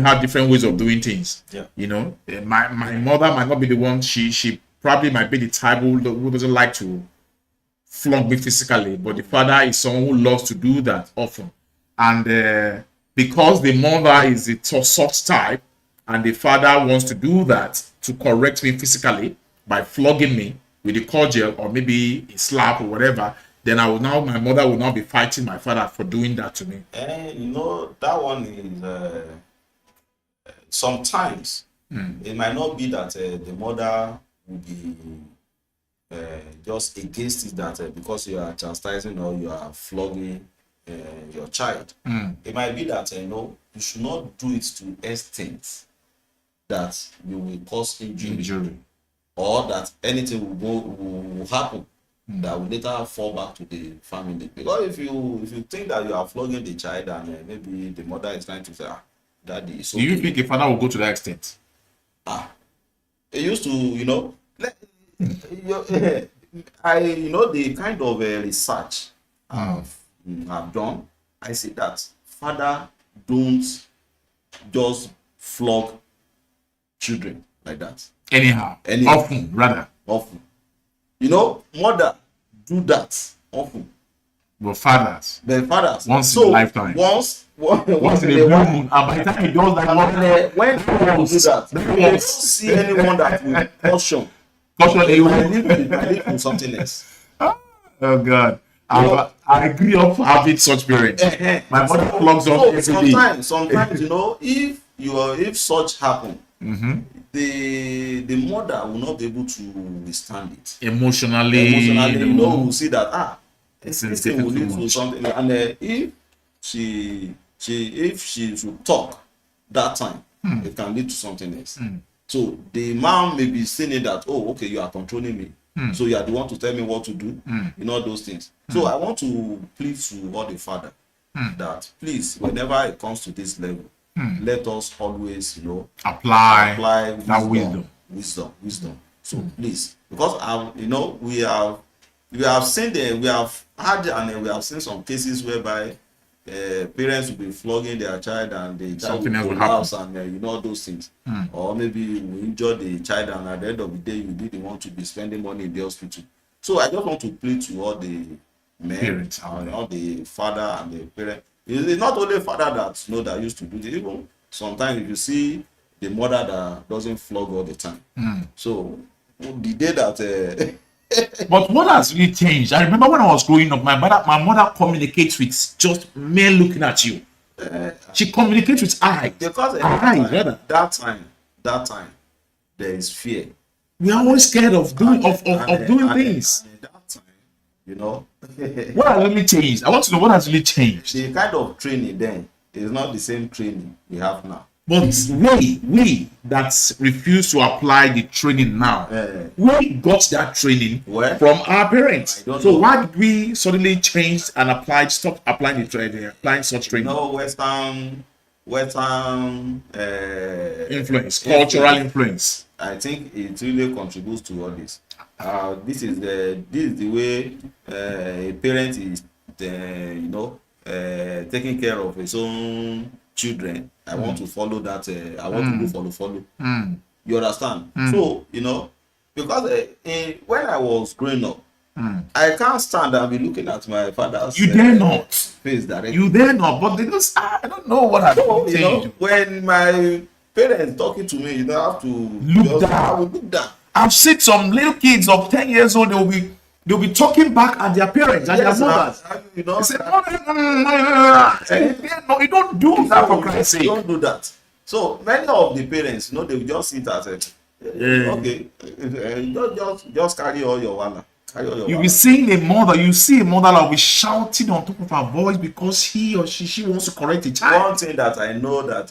have different ways of doing things. Yeah. My mother might not be the one. She probably might be the type who doesn't like to flog me physically, but the father is someone who loves to do that often. And because the mother is a soft type, and the father wants to do that to correct me physically by flogging me with a cordial or maybe a slap or whatever, then my mother will now be fighting my father for doing that to me. And that one is sometimes it might not be that the mother will be just against it, that because you are chastising or you are flogging your child. It might be that you should not do it to extent that you will cause injury, or that anything will happen that will later fall back to the family. Because if you think that you are flogging the child and maybe the mother is trying to say, daddy, it's okay. Do you think a father will go to that extent? It used to, the kind of research I've done, I see that father don't just flog children like that. Anyhow. Often, rather. Often. Mother do that often. But fathers. Once in a lifetime. Once in a blue moon. And by the time he does that, when people do that, you don't see anyone that will caution. They might live with something else. Oh God. I agree of having such parents. My mother flogs on every day. Sometimes, if such happen, the mother will not be able to withstand it. Emotionally, will see that this thing will lead to something, and if she should talk that time, it can lead to something else. So the mom may be saying that, okay, you are controlling me, so you are the one to tell me what to do, all those things. So I want to plead to all the father that please, whenever it comes to this level, let us always, apply that wisdom. So please, because we have seen we have had, and we have seen some cases whereby parents will be flogging their child and the child will collapse and all those things, or maybe you injure the child and at the end of the day you didn't want to be spending money in the hospital. So I just want to plead to all the men, parents, and all the father and the parent. It's not only father that used to do this. Even sometimes if you see the mother that doesn't flog all the time. So the day that but what has really changed? I remember when I was growing up, my mother communicates with just mere looking at you. She communicates with eyes. Because that time there is fear. We are always scared of doing things. And that time, what has really changed? I want to know what has really changed. The kind of training then is not the same training we have now. But we that refuse to apply the training now, we got that training from our parents. So why did we suddenly change and stop applying the training, applying such training? Western cultural influence. I think it really contributes to all this. This is the way a parent is, taking care of his own children. I want to follow that. I want to do follow. You understand? So, you know, because when I was growing up, I can't stand and be looking at my father's You dare not. face directly. You dare not. But they just, I don't know what I'm So, you know, saying. when my parents talking to me, you don't have to Look down. I will look down. I've seen some little kids of 10 years old, they'll be talking back at their parents and Yes, their mothers. you know, They say, no, you don't do that for Christ's sake. don't do that. So many of the parents, you know, they will just sit and say, okay, just carry all your wala. You'll be seeing a mother, you see a mother that will be shouting on top of her voice because he or she wants to correct a child. One thing that I know that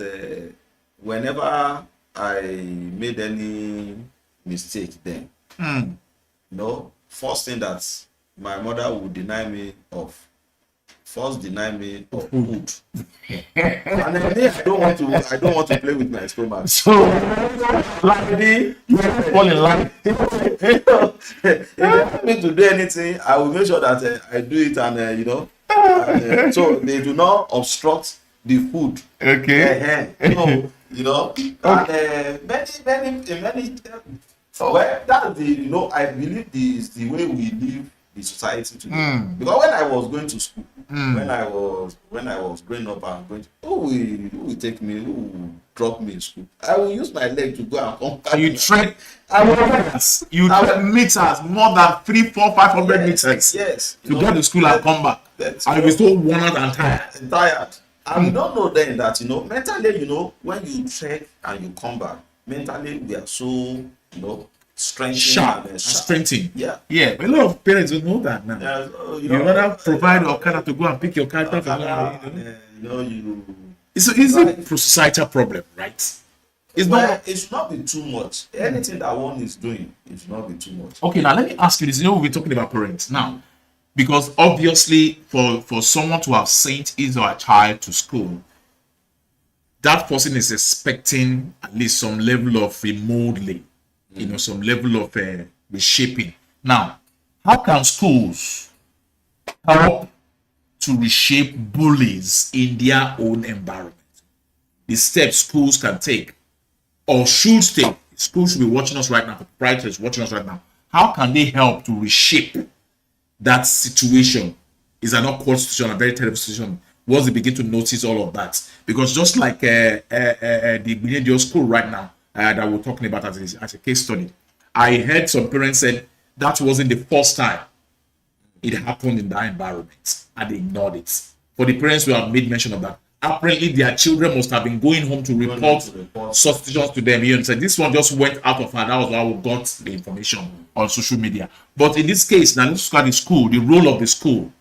whenever I made any mistake then, you know, first thing that my mother would deny me of food. And then I don't want to play with my stomach. So, likely, you fall in line. If they ask me to do anything, I will make sure that I do it, and you know, so they do not obstruct the food. Okay. So, you know, and many. Well, that's the, you know, I believe is the way we live the society today. Because when I was going to school, when I was growing up and going to, who will take me, who will drop me in school, I will use my leg to go and come back. You trek meters, more than 300, 400, 500 meters. Yes. To get to school and come back. And you'll be so worn out and tired. And we don't know then that, you know, mentally, you know, when you trek and you come back, mentally we are so, you know, strengthened, sharp, and strengthened. Yeah. Yeah, but a lot of parents don't know that now. You rather provide your car to go and pick your car. It's a societal problem, right? It should not be too much. Anything that one is doing, it should not be too much. Okay, now let me ask you this. You know, we're talking about parents now, because obviously for someone to have sent his or her child to school, that person is expecting at least some level of remodeling, you know, some level of reshaping. Now, how can schools help to reshape bullies in their own environment? The steps schools can take or should take. Schools should be watching us right now, the proprietors watching us right now. How can they help to reshape that situation? Is an awkward situation, a very terrible situation? Once they begin to notice all of that, because just like the Millennial School right now that we're talking about as a case study, I heard some parents said that wasn't the first time it happened in that environment and they ignored it. For the parents who have made mention of that, apparently their children must have been going home to report such situations to them. You know, this one just went out of her. That was how we got the information on social media. But in this case, now let's look at the school, the role of the school.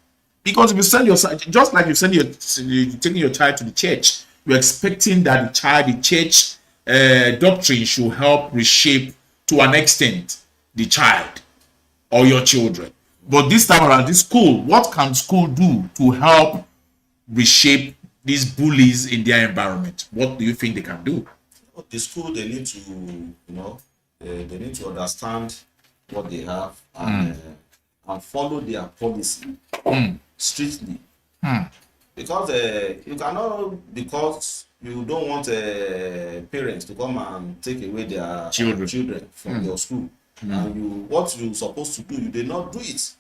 Because if you send your, just like you send you're taking your child to the church, you're expecting that the church doctrine should help reshape to an extent the child or your children. But this time around, this school, what can school do to help reshape these bullies in their environment? What do you think they can do? The school, they need to, you know, they need to understand what they have and follow their policy strictly. Because you cannot, because you don't want parents to come and take away their children from your school, and what you're supposed to do, you did not do it.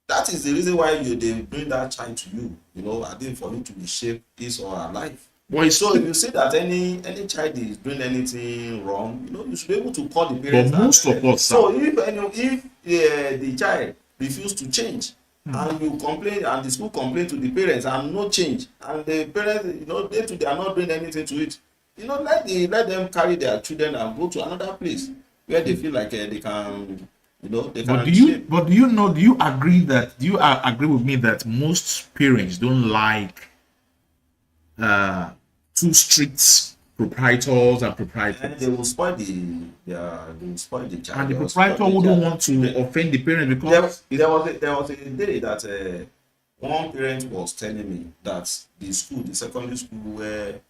That is the reason why they bring that child to you, you know, I think for you to reshape his or her life. Well, so if you see that any child is doing anything wrong, you know, you should be able to call the parents. But most of us, so if the child refuse to change, and you complain, and the school complain to the parents, and no change, and the parents, you know, they are not doing anything to it, you know, let them carry their children and go to another place where they feel like they can, you know, they can. Do you agree with me that most parents don't like too strict proprietors and proprietors? And they will spoil the child. And the proprietor wouldn't want to offend the parent, because there was a day that one parent was telling me that the secondary school where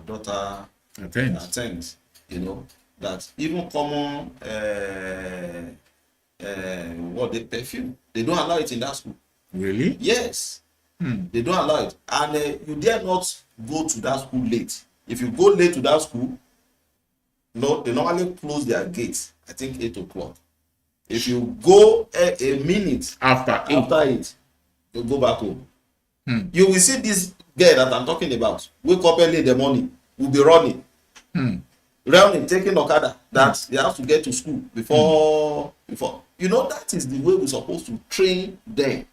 daughter attends, you know, that even common perfume, they don't allow it in that school. Really? Yes. They don't allow it, and you dare not go to that school late. If you go late to that school, No, they normally close their gates, I think 8 o'clock. If you go a minute After it, you go back home. You will see this girl that I'm talking about. Wake up early in the morning, will be running. Running, taking Okada, that they have to get to school before. You know, that is the way we're supposed to train them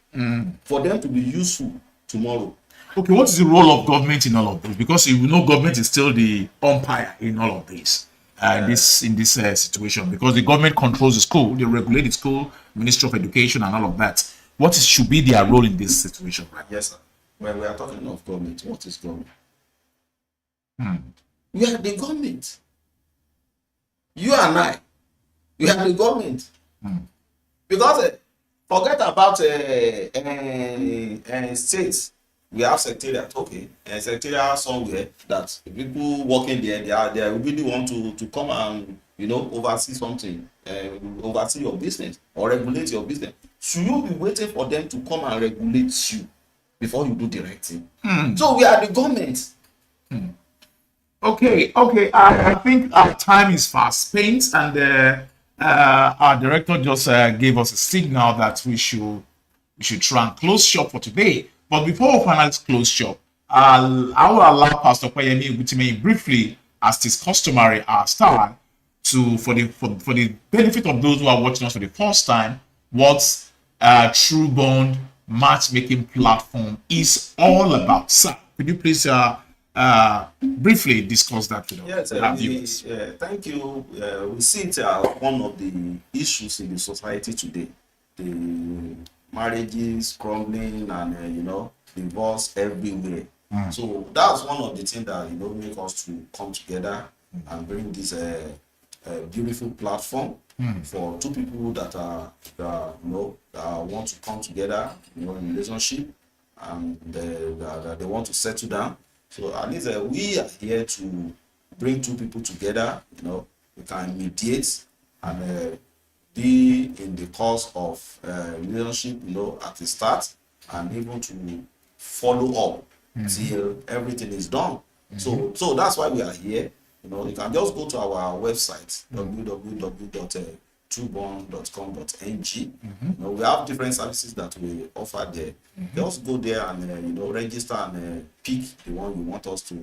for them to be useful tomorrow. Okay, what is the role of government in all of this? Because you know government is still the umpire in all of this. In this situation, because the government controls the school, they regulate the school, Ministry of Education, and all of that. What should be their role in this situation, right? Yes, sir. When we are talking of government, what is government? We are the government. You and I, we are the government. Because forget about states. We have secretariat, okay, and secretariat somewhere that people working there, they really want to come and, you know, oversee something, oversee your business or regulate your business. Should you be waiting for them to come and regulate you before you do the right thing? So we are the government. Okay. I think our time is fast spent, and our director just gave us a signal that we should try and close shop for today. But before we finally close shop, I will allow Pastor Kwayemi Ugutime briefly, as is customary, our style, for the benefit of those who are watching us for the first time, what True Bond matchmaking platform is all about. Sir, could you please briefly discuss that with us? Yes, thank you. We see it as one of the issues in the society today. The marriages crumbling and you know, divorce everywhere. So that's one of the things that, you know, make us to come together and bring this beautiful platform for two people that want to come together, you know, in relationship, and that they want to settle down. So at least we are here to bring two people together. You know, we can mediate and be in the course of relationship, you know, at the start, and even to follow up till everything is done. So that's why we are here. You know, you can just go to our website, www.truebond.com.ng. You know, we have different services that we offer there. Just go there and you know, register and pick the one you want us to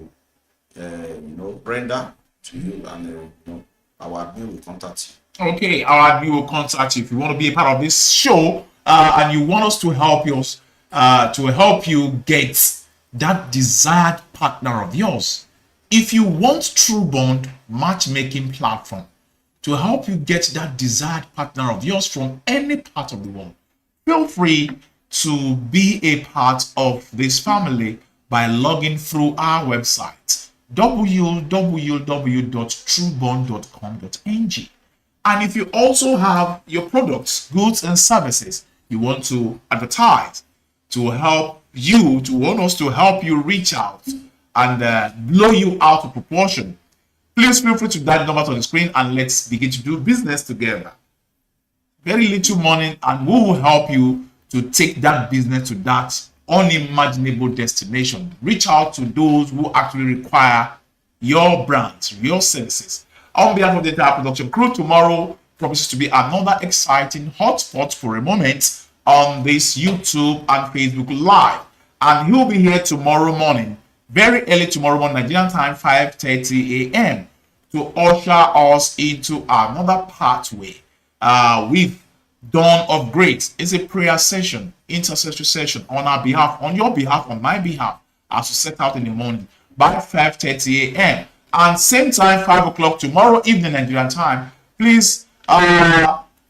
you know, render to you, and you know, our admin will contact you. Okay, our admin will contact you if you want to be a part of this show, and you want us to help you get that desired partner of yours. If you want True Bond matchmaking platform to help you get that desired partner of yours from any part of the world, feel free to be a part of this family by logging through our website, www.truebond.com.ng. And if you also have your products, goods, and services you want to advertise to want us to help you reach out and blow you out of proportion, please feel free to dial the numbers on the screen and let's begin to do business together. Very little money, and we will help you to take that business to that unimaginable destination. Reach out to those who actually require your brands, your services. On behalf of the entire production crew, tomorrow promises to be another exciting hotspot for a moment on this YouTube and Facebook Live. And he'll be here tomorrow morning, very early tomorrow morning, Nigerian time, 5:30 a.m. to usher us into another pathway with Dawn of Grace. It's a prayer session, intercessory session on our behalf, on your behalf, on my behalf, as we set out in the morning by 5:30 a.m. And same time, 5 o'clock tomorrow evening, Nigerian time. Please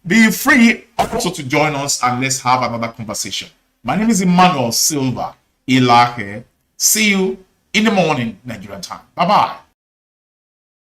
be free also to join us and let's have another conversation. My name is Emmanuel Silva Ilahe. See you in the morning, Nigerian time. Bye-bye.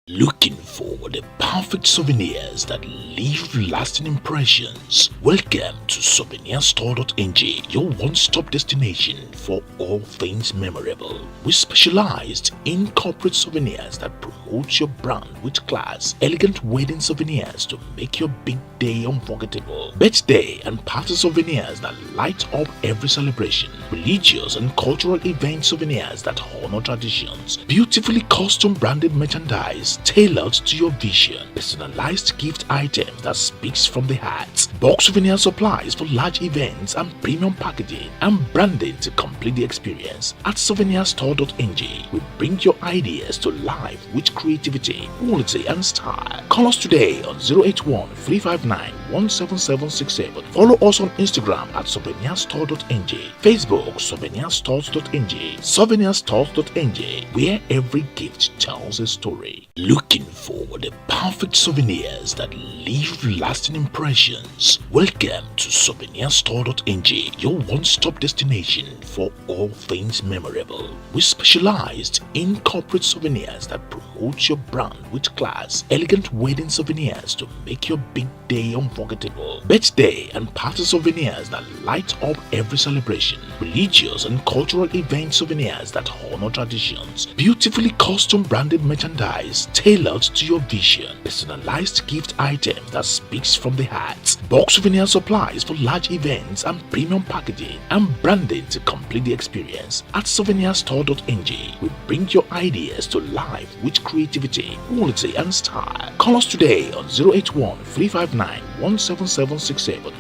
Looking for the perfect souvenirs that leave lasting impressions? Welcome to souvenirstore.ng, your one-stop destination for all things memorable. We specialized in corporate souvenirs that promote your brand with class, elegant wedding souvenirs to make your big day unforgettable, birthday and party souvenirs that light up every celebration, religious and cultural event souvenirs that honor traditions, beautifully custom branded merchandise souvenirs tailored to your vision. Personalized gift items that speaks from the heart. Bulk souvenir supplies for large events and premium packaging and branding to complete the experience. At souvenirstore.ng, we bring your ideas to life with creativity, quality and style. Call us today on 081 359 17767. Follow us on Instagram at souvenirstore.ng, Facebook souvenirstores.ng, souvenirstores.ng, where every gift tells a story. Looking for the perfect souvenirs that leave lasting impressions? Welcome to souvenirstore.ng, your one-stop destination for all things memorable. We specialized in corporate souvenirs that promote your brand with class, elegant wedding souvenirs to make your big day unforgettable, birthday and party souvenirs that light up every celebration, religious and cultural event souvenirs that honor traditions, beautifully custom branded merchandise tailored to your vision, personalized gift items that speaks from the heart, bulk souvenir supplies for large events and premium packaging and branding to complete the experience. At souvenirstore.ng, we bring your ideas to life with creativity, quality and style. Call us today on 081 359 17767.